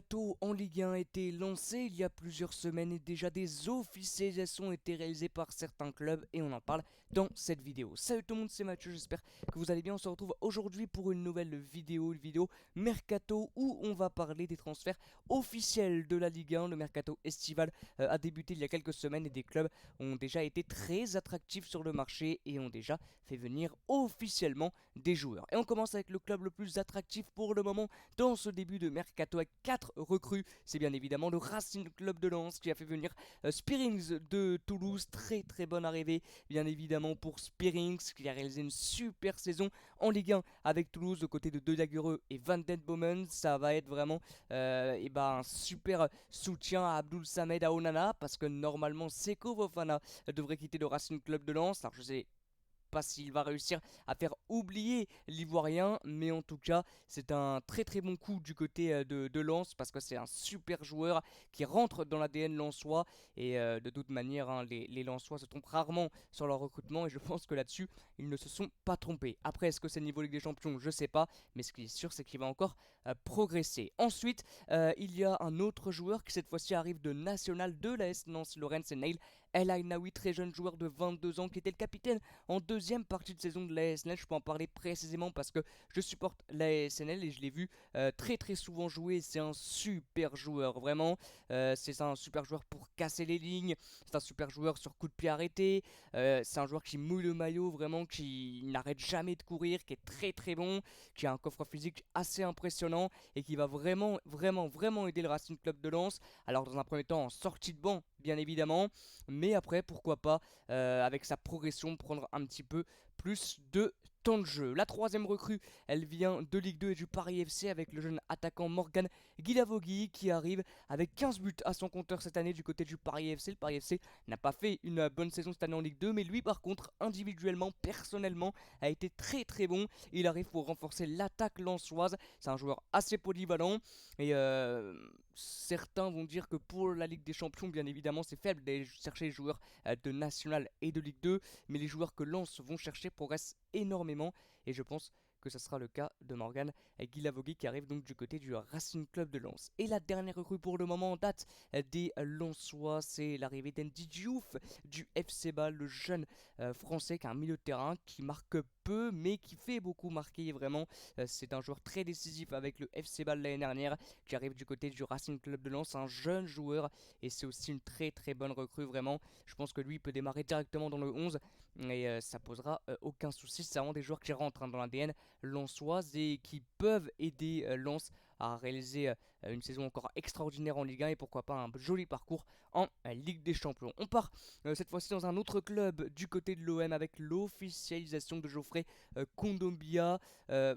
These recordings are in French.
mercato en Ligue 1 a été lancé il y a plusieurs semaines et déjà des officialisations ont été réalisées par certains clubs et on en parle dans cette vidéo. Salut tout le monde, c'est Mathieu, j'espère que vous allez bien. On se retrouve aujourd'hui pour une nouvelle vidéo, une vidéo mercato où on va parler des transferts officiels de la Ligue 1. Le mercato estival a débuté il y a quelques semaines et des clubs ont déjà été très attractifs sur le marché et ont déjà fait venir officiellement des joueurs. Et on commence avec le club le plus attractif pour le moment dans ce début de mercato avec 4 recrues. C'est bien évidemment le Racing Club de Lens qui a fait venir Spearings de Toulouse. Très très bonne arrivée bien évidemment pour Spearings qui a réalisé une super saison en Ligue 1 avec Toulouse aux côtés de De Jagereux et Van Den Bomen. Ça va être vraiment un super soutien à Abdul Samed à Onana parce que normalement Seko Fofana devrait quitter le Racing Club de Lens. Alors je sais pas s'il va réussir à faire oublier l'Ivoirien, mais en tout cas c'est un très très bon coup du côté de Lens parce que c'est un super joueur qui rentre dans l'ADN lensois et de toute manière les Lensois se trompent rarement sur leur recrutement et je pense que là-dessus ils ne se sont pas trompés. Après est-ce que c'est niveau Ligue des Champions, je sais pas, mais ce qui est sûr c'est qu'il va encore progresser. Ensuite il y a un autre joueur qui cette fois-ci arrive de National de l'AS Nantes-Lorraine, c'est Nail El Ainaoui, très jeune joueur de 22 ans qui était le capitaine en deuxième partie de saison de l'ASNL. Je peux en parler précisément parce que je supporte l'ASNL et je l'ai vu très très souvent jouer. C'est un super joueur, vraiment. C'est un super joueur pour casser les lignes. C'est un super joueur sur coup de pied arrêté. C'est un joueur qui mouille le maillot, vraiment, qui n'arrête jamais de courir, qui est très très bon, qui a un coffre physique assez impressionnant et qui va vraiment aider le Racing Club de Lens. Alors dans un premier temps en sortie de banc, bien évidemment, mais après pourquoi pas avec sa progression prendre un petit peu plus de temps de jeu. La troisième recrue, elle vient de Ligue 2 et du Paris FC avec le jeune attaquant Morgan Guilavogui qui arrive avec 15 buts à son compteur cette année du côté du Paris FC. Le Paris FC n'a pas fait une bonne saison cette année en Ligue 2, mais lui par contre, individuellement, personnellement, a été très très bon. Il arrive pour renforcer l'attaque lensoise. C'est un joueur assez polyvalent et certains vont dire que pour la Ligue des Champions, bien évidemment, c'est faible d'aller chercher les joueurs de National et de Ligue 2, mais les joueurs que Lens vont chercher progressent énormément et je pense que ce sera le cas de Morgan Guilavogui qui arrive donc du côté du Racing Club de Lens. Et la dernière recrue pour le moment en date des Lensois, c'est l'arrivée d'Andy Diouf du FC Bâle, le jeune français qui a un milieu de terrain qui marque peu mais qui fait beaucoup marquer vraiment. C'est un joueur très décisif avec le FC Bâle l'année dernière qui arrive du côté du Racing Club de Lens, un jeune joueur et c'est aussi une très très bonne recrue vraiment. Je pense que lui peut démarrer directement dans le 11 et ça posera aucun souci. C'est vraiment des joueurs qui rentrent dans l'ADN lensoise et qui peuvent aider Lens à réaliser une saison encore extraordinaire en Ligue 1 et pourquoi pas un joli parcours en Ligue des Champions. On part cette fois-ci dans un autre club du côté de l'OM avec l'officialisation de Geoffrey Kondogbia.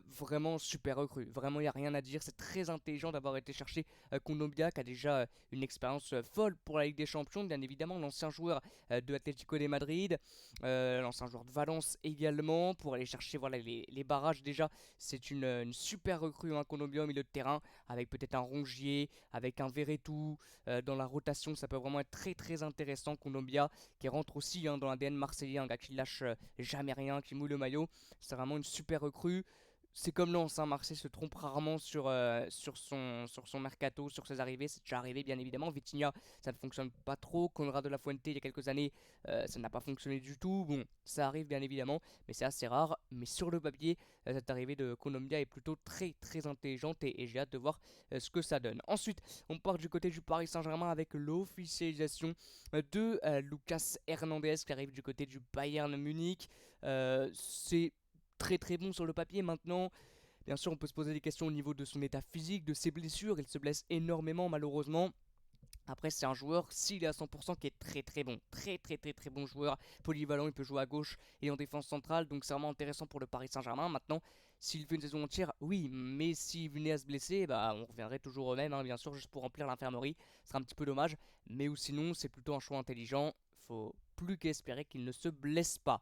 Vraiment super recrue, vraiment il n'y a rien à dire, c'est très intelligent d'avoir été chercher Kondogbia qui a déjà une expérience folle pour la Ligue des Champions, bien évidemment l'ancien joueur de Atlético de Madrid, l'ancien joueur de Valence également, pour aller chercher voilà, les barrages déjà. C'est une super recrue, hein, Kondogbia au milieu de terrain, avec peut-être un Rongier, avec un Verretou dans la rotation. Ça peut vraiment être très très intéressant. Kondogbia qui rentre aussi dans l'ADN marseillais, un gars qui lâche jamais rien, qui mouille le maillot. C'est vraiment une super recrue. C'est comme Lens, hein, Marseille se trompe rarement sur son mercato, sur ses arrivées. C'est déjà arrivé, bien évidemment. Vitinha, ça ne fonctionne pas trop. Conrad de la Fuente, il y a quelques années, ça n'a pas fonctionné du tout. Bon, ça arrive, bien évidemment, mais c'est assez rare. Mais sur le papier, cette arrivée de Kondogbia est plutôt très, très intelligente et j'ai hâte de voir ce que ça donne. Ensuite, on part du côté du Paris Saint-Germain avec l'officialisation de Lucas Hernandez qui arrive du côté du Bayern Munich. C'est très très bon sur le papier. Maintenant, bien sûr, on peut se poser des questions au niveau de son état physique, de ses blessures. Il se blesse énormément, malheureusement. Après, c'est un joueur, s'il est à 100%, qui est très très bon. Très très très très bon joueur. Polyvalent, il peut jouer à gauche et en défense centrale. Donc, c'est vraiment intéressant pour le Paris Saint-Germain. Maintenant, s'il fait une saison entière, oui. Mais s'il venait à se blesser, bah, on reviendrait toujours au même, hein, bien sûr, juste pour remplir l'infirmerie. Ce serait un petit peu dommage. Mais ou sinon, c'est plutôt un choix intelligent. Faut plus qu'à espérer qu'il ne se blesse pas.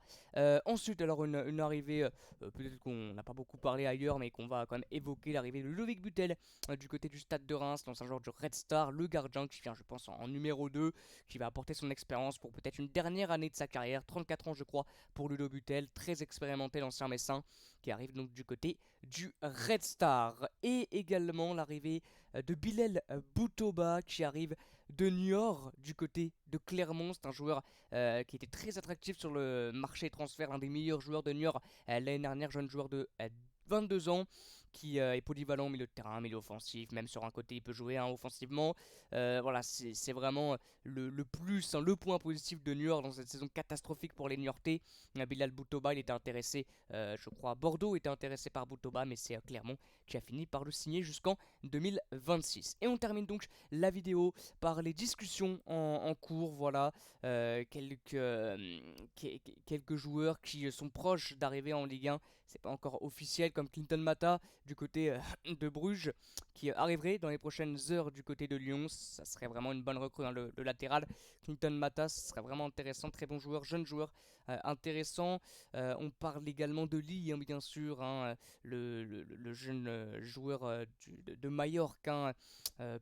Ensuite, alors une arrivée, peut-être qu'on n'a pas beaucoup parlé ailleurs, mais qu'on va quand même évoquer, l'arrivée de Ludovic Butel du côté du Stade de Reims, dans un joueur du Red Star, le gardien qui vient, je pense, en numéro 2, qui va apporter son expérience pour peut-être une dernière année de sa carrière, 34 ans je crois pour Ludo Butel, très expérimenté l'ancien Messin, qui arrive donc du côté du Red Star. Et également l'arrivée de Bilal Boutoba qui arrive de Niort du côté de Clermont. C'est un joueur qui était très attractif sur le marché transfert, l'un des meilleurs joueurs de Niort l'année dernière, jeune joueur de 22 ans qui est polyvalent au milieu de terrain, milieu offensif, même sur un côté il peut jouer offensivement. Voilà, c'est vraiment le plus, le point positif de Niort dans cette saison catastrophique pour les Niortais. Bilal Boutoba, il était intéressé, je crois, Bordeaux était intéressé par Boutoba, mais c'est Clermont qui a fini par le signer jusqu'en 2026. Et on termine donc la vidéo par les discussions en cours, voilà, quelques joueurs qui sont proches d'arriver en Ligue 1, c'est pas encore officiel, comme Clinton Mata du côté de Bruges, qui arriverait dans les prochaines heures du côté de Lyon. Ça serait vraiment une bonne recrue, hein, le latéral. Clinton Mata, ce serait vraiment intéressant, très bon joueur, jeune joueur, intéressant. On parle également de Lille, hein, bien sûr, hein, le jeune joueur de Majorque, hein,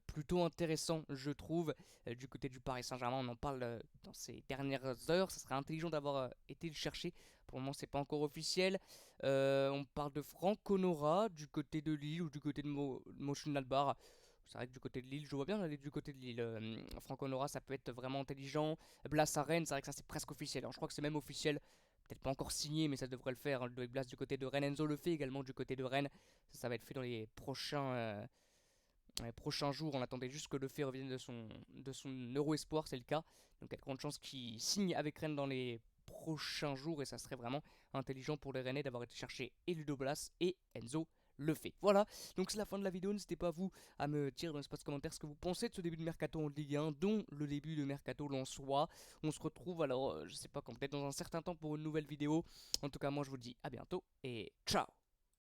plutôt intéressant, je trouve. Du côté du Paris Saint-Germain, on en parle dans ces dernières heures. Ça serait intelligent d'avoir été le chercher. Pour le moment, c'est pas encore officiel. On parle de Franck Honora du côté de Lille ou du côté de Mönchengladbach. C'est vrai que du côté de Lille, je vois bien aller du côté de Lille. Franck Honora, ça peut être vraiment intelligent. Blas à Rennes, c'est vrai que ça c'est presque officiel. Alors, je crois que c'est même officiel. Peut-être pas encore signé, mais ça devrait le faire. Le Blas du côté de Rennes. Enzo le fait également du côté de Rennes. Ça va être fait dans les prochains jours. On attendait juste que le fait revienne de son Euro Espoir, c'est le cas. Donc il y a de grandes chances qu'il signe avec Rennes dans les prochains jours et ça serait vraiment intelligent pour les Rennais d'avoir été chercher et Ludo Blas et Enzo le fait. Voilà, donc c'est la fin de la vidéo. N'hésitez pas vous à me dire dans l'espace commentaire ce que vous pensez de ce début de mercato en Ligue 1, dont le début de mercato lensois. On se retrouve alors, je sais pas quand, peut-être dans un certain temps pour une nouvelle vidéo. En tout cas, moi je vous dis à bientôt et ciao.